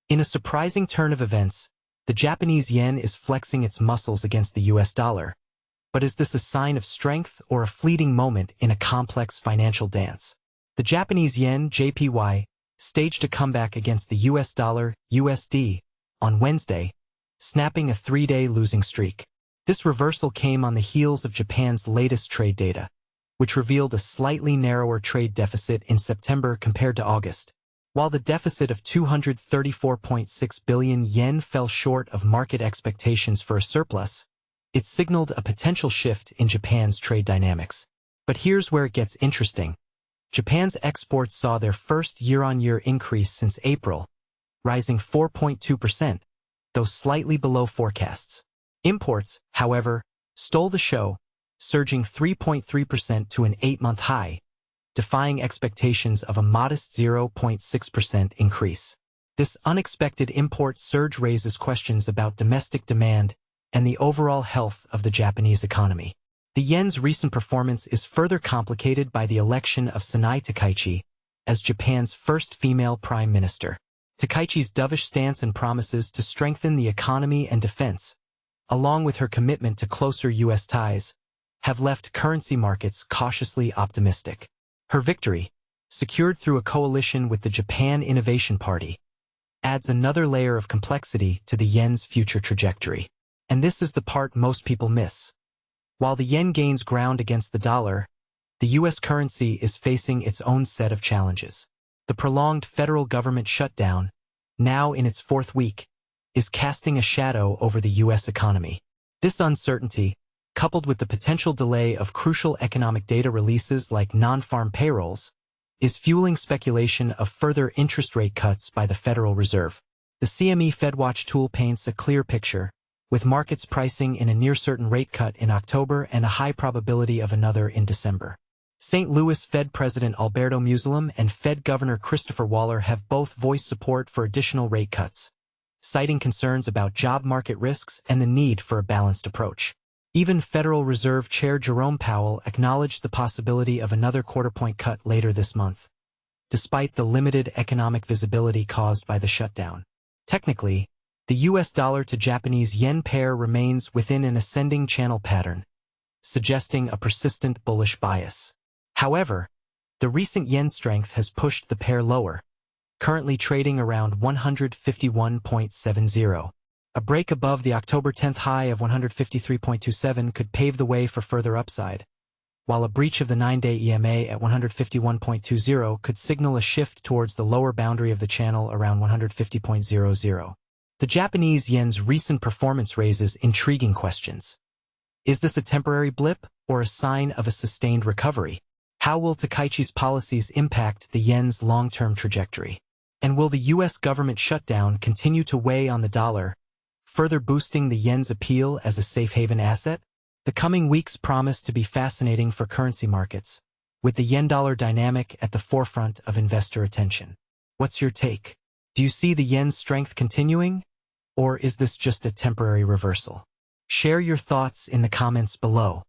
In a surprising turn of events, the Japanese yen is flexing its muscles against the US dollar. But is this a sign of strength or a fleeting moment in a complex financial dance? The Japanese yen, JPY, staged a comeback against the US dollar, USD, on Wednesday, snapping a three-day losing streak. This reversal came on the heels of Japan's latest trade data, which revealed a slightly narrower trade deficit in September compared to August. While the deficit of 234.6 billion yen fell short of market expectations for a surplus, it signaled a potential shift in Japan's trade dynamics. But here's where it gets interesting. Japan's exports saw their first year-on-year increase since April, rising 4.2%, though slightly below forecasts. Imports, however, stole the show, surging 3.3% to an 8-month high, defying expectations of a modest 0.6% increase. This unexpected import surge raises questions about domestic demand and the overall health of the Japanese economy. The yen's recent performance is further complicated by the election of Sanae Takaichi as Japan's first female prime minister. Takaichi's dovish stance and promises to strengthen the economy and defense, along with her commitment to closer U.S. ties, have left currency markets cautiously optimistic. Her victory, secured through a coalition with the Japan Innovation Party, adds another layer of complexity to the yen's future trajectory. And this is the part most people miss. While the yen gains ground against the dollar, the U.S. currency is facing its own set of challenges. The prolonged federal government shutdown, now in its fourth week, is casting a shadow over the U.S. economy. This uncertainty, coupled with the potential delay of crucial economic data releases like non-farm payrolls, is fueling speculation of further interest rate cuts by the Federal Reserve. The CME FedWatch tool paints a clear picture, with markets pricing in a near-certain rate cut in October and a high probability of another in December. St. Louis Fed President Alberto Musalem and Fed Governor Christopher Waller have both voiced support for additional rate cuts, citing concerns about job market risks and the need for a balanced approach. Even Federal Reserve Chair Jerome Powell acknowledged the possibility of another quarter-point cut later this month, despite the limited economic visibility caused by the shutdown. Technically, the US dollar to Japanese yen pair remains within an ascending channel pattern, suggesting a persistent bullish bias. However, the recent yen strength has pushed the pair lower, currently trading around 151.70. A break above the October 10th high of 153.27 could pave the way for further upside, while a breach of the 9-day EMA at 151.20 could signal a shift towards the lower boundary of the channel around 150.00. The Japanese yen's recent performance raises intriguing questions. Is this a temporary blip or a sign of a sustained recovery? How will Takaichi's policies impact the yen's long-term trajectory? And will the U.S. government shutdown continue to weigh on the dollar, further boosting the yen's appeal as a safe haven asset? The coming weeks promise to be fascinating for currency markets, with the yen-dollar dynamic at the forefront of investor attention. What's your take? Do you see the yen's strength continuing? Or is this just a temporary reversal? Share your thoughts in the comments below.